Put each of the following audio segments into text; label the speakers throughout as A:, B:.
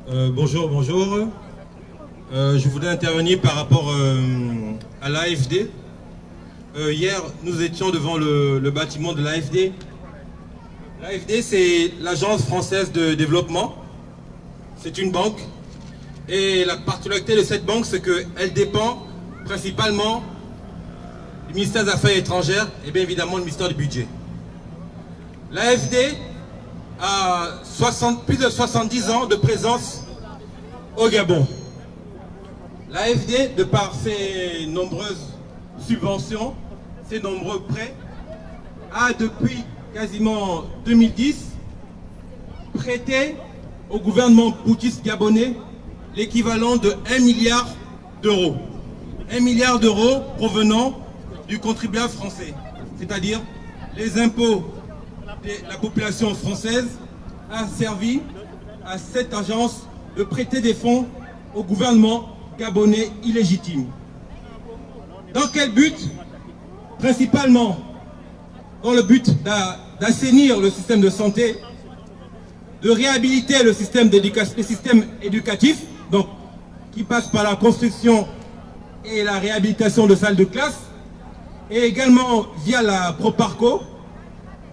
A: Bonjour, bonjour. Je voudrais intervenir par rapport à l'AFD. Hier, nous étions devant le bâtiment de l'AFD. L'AFD, c'est l'Agence française de développement. C'est une banque. Et la particularité de cette banque, c'est qu'elle dépend principalement du ministère des Affaires étrangères et bien évidemment du ministère du Budget. L'AFD a plus de 70 ans de présence au Gabon. L'AFD, de par ses nombreuses subventions, ses nombreux prêts, a depuis quasiment 2010 prêté au gouvernement boutiste gabonais l'équivalent de 1 milliard d'euros. 1 milliard d'euros provenant du contribuable français, c'est-à-dire les impôts de la population française a servi à cette agence de prêter des fonds au gouvernement gabonais illégitime. Dans quel but? Principalement dans le but d'assainir le système de santé, de réhabiliter le système éducatif, donc qui passe par la construction et la réhabilitation de salles de classe, et également via la Proparco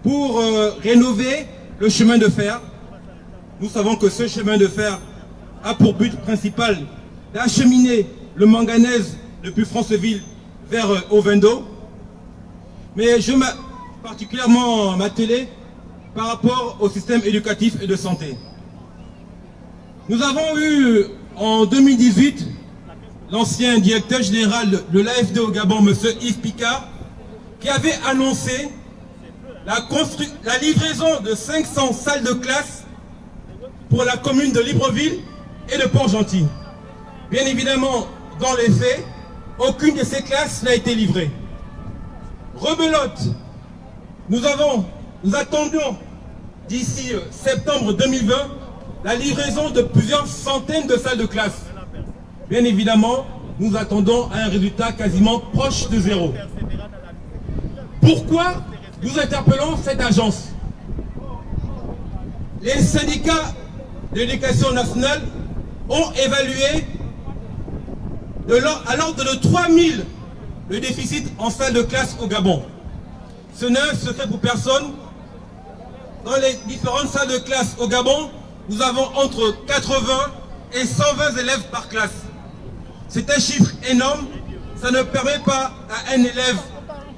A: pour rénover le chemin de fer. Nous savons que ce chemin de fer a pour but principal d'acheminer le manganèse depuis Franceville vers Ovendo. Mais je particulièrement m'atteler par rapport au système éducatif et de santé. Nous avons eu en 2018 l'ancien directeur général de l'AFD au Gabon, M. Yves Picard, qui avait annoncé la livraison de 500 salles de classe pour la commune de Libreville et de Port-Gentil. Bien évidemment, dans les faits, aucune de ces classes n'a été livrée. Rebelote, nous attendions d'ici septembre 2020 la livraison de plusieurs centaines de salles de classe. Bien évidemment, nous attendons un résultat quasiment proche de zéro. Pourquoi nous interpellons cette agence? Les syndicats de l'éducation nationale ont évalué à l'ordre de 3000 le déficit en salle de classe au Gabon. Ce n'est un secret pour personne. Dans les différentes salles de classe au Gabon, nous avons entre 80 et 120 élèves par classe. C'est un chiffre énorme. Ça ne permet pas à un élève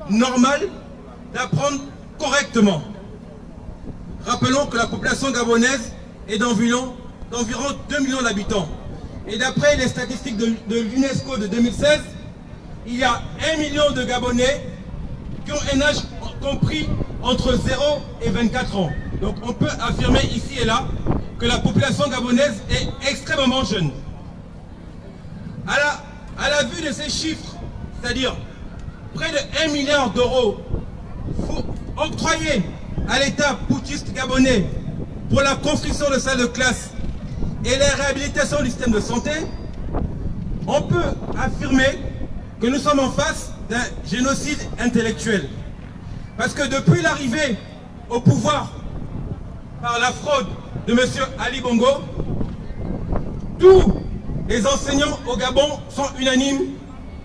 A: normal d'apprendre correctement. Rappelons que la population gabonaise est d'environ 2 millions d'habitants. Et d'après les statistiques de l'UNESCO de 2016, il y a 1 million de Gabonais qui ont un âge compris entre 0 et 24 ans. Donc on peut affirmer ici et là que la population gabonaise est extrêmement jeune. À la vue de ces chiffres, c'est-à-dire près de 1 milliard d'euros octroyés à l'État boutiste gabonais pour la construction de salles de classe et la réhabilitation du système de santé, on peut affirmer que nous sommes en face d'un génocide intellectuel. Parce que depuis l'arrivée au pouvoir par la fraude de M. Ali Bongo, tous les enseignants au Gabon sont unanimes.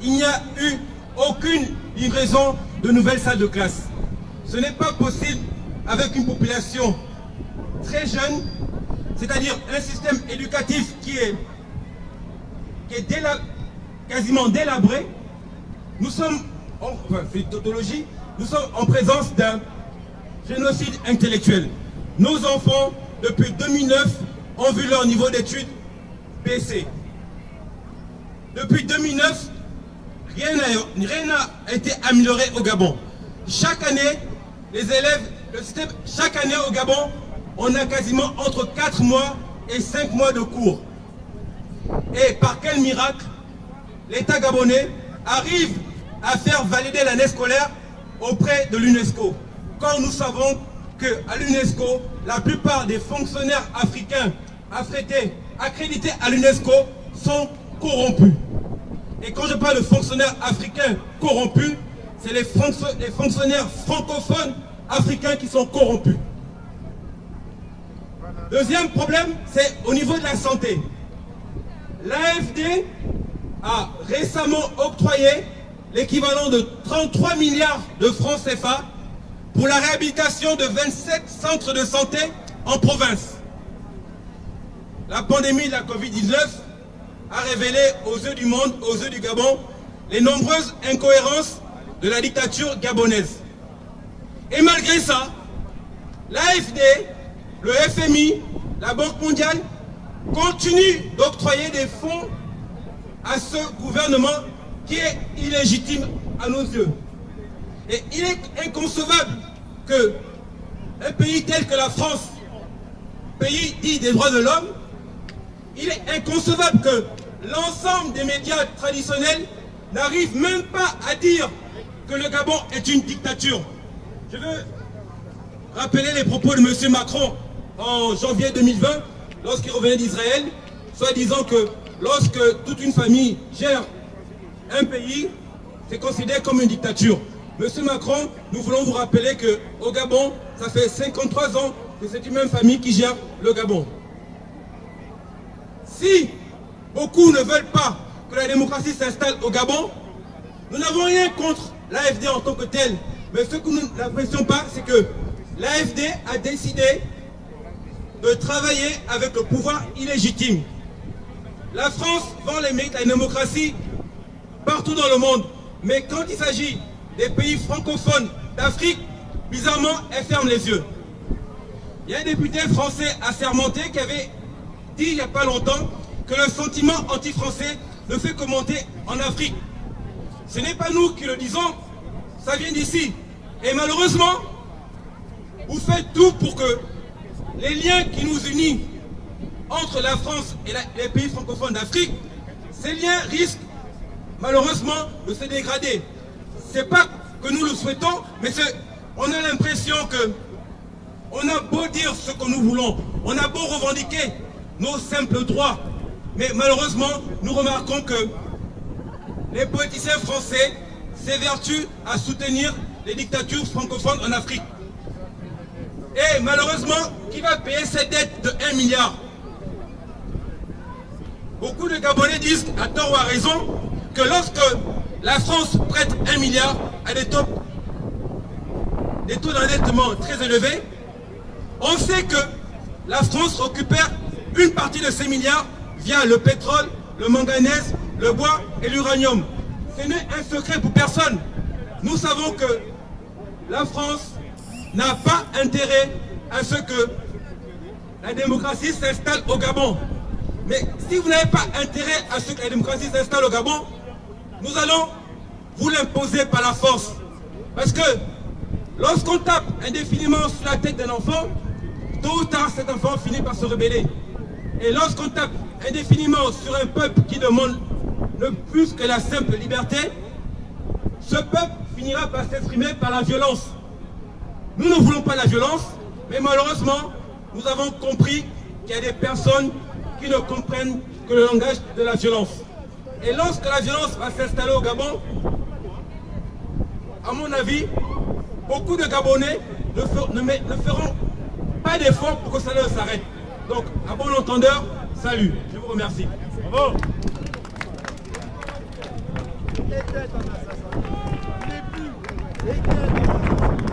A: Il n'y a eu aucune livraison de nouvelles salles de classe. Ce n'est pas possible avec une population très jeune, c'est-à-dire un système éducatif qui est quasiment délabré. Nous sommes, c'est une tautologie, nous sommes en présence d'un génocide intellectuel. Nos enfants, depuis 2009, ont vu leur niveau d'études baisser. Depuis 2009, rien n'a été amélioré au Gabon. Chaque année, les élèves, chaque année au Gabon, on a quasiment entre 4 mois et 5 mois de cours. Et par quel miracle, l'État gabonais arrive à faire valider l'année scolaire auprès de l'UNESCO. Quand nous savons qu'à l'UNESCO, la plupart des fonctionnaires africains accrédités à l'UNESCO sont corrompus. Et quand je parle de fonctionnaires africains corrompus, c'est les fonctionnaires francophones africains qui sont corrompus.
B: Voilà.
A: Deuxième problème, c'est au niveau de la santé. L'AFD a récemment octroyé l'équivalent de 33 milliards de francs CFA pour la réhabilitation de 27 centres de santé en province. La pandémie de la Covid-19 a révélé aux yeux du monde, aux yeux du Gabon, les nombreuses incohérences de la dictature gabonaise. Et malgré ça, l'AFD, le FMI, la Banque mondiale continuent d'octroyer des fonds à ce gouvernement qui est illégitime à nos yeux. Et il est inconcevable qu'un pays tel que la France, pays dit des droits de l'homme, il est inconcevable que l'ensemble des médias traditionnels n'arrivent même pas à dire que le Gabon est une dictature. Je veux rappeler les propos de M. Macron en janvier 2020, lorsqu'il revenait d'Israël, soit disant que lorsque toute une famille gère un pays, c'est considéré comme une dictature. Monsieur Macron, nous voulons vous rappeler qu'au Gabon, ça fait 53 ans que c'est une même famille qui gère le Gabon. Si beaucoup ne veulent pas que la démocratie s'installe au Gabon, nous n'avons rien contre l'AFD en tant que tel. Mais ce que nous n'apprécions pas, c'est que l'AFD a décidé de travailler avec le pouvoir illégitime. La France vend les mérites à la démocratie partout dans le monde. Mais quand il s'agit des pays francophones d'Afrique, bizarrement, elle ferme les yeux. Il y a un député français assermenté qui avait dit il n'y a pas longtemps que le sentiment anti-français ne fait que monter en Afrique. Ce n'est pas nous qui le disons, ça vient d'ici. Et malheureusement, vous faites tout pour que les liens qui nous unissent entre la France et les pays francophones d'Afrique, ces liens risquent malheureusement de se dégrader. Ce n'est pas que nous le souhaitons, mais on a l'impression que on a beau dire ce que nous voulons, on a beau revendiquer nos simples droits, mais malheureusement, nous remarquons que les politiciens français s'évertuent à soutenir les dictatures francophones en Afrique. Et malheureusement, qui va payer cette dette de 1 milliard? Beaucoup de Gabonais disent, à tort ou à raison, que lorsque la France prête 1 milliard à des taux d'endettement très élevés, on sait que la France récupère une partie de ces milliards via le pétrole, le manganèse, le bois et l'uranium. Ce n'est un secret pour personne. Nous savons que la France n'a pas intérêt à ce que la démocratie s'installe au Gabon. Mais si vous n'avez pas intérêt à ce que la démocratie s'installe au Gabon, nous allons vous l'imposer par la force. Parce que lorsqu'on tape indéfiniment sur la tête d'un enfant, tôt ou tard cet enfant finit par se rebeller. Et lorsqu'on tape indéfiniment sur un peuple qui demande ne plus que la simple liberté, ce peuple finira par s'exprimer par la violence. Nous ne voulons pas la violence, mais malheureusement, nous avons compris qu'il y a des personnes qui ne comprennent que le langage de la violence. Et lorsque la violence va s'installer au Gabon, à mon avis, beaucoup de Gabonais ne feront pas d'efforts pour que ça ne s'arrête. Donc, à bon entendeur, salut. Je vous remercie. Bravo. Les têtes en assassin. Les plus. Les têtes en assassin.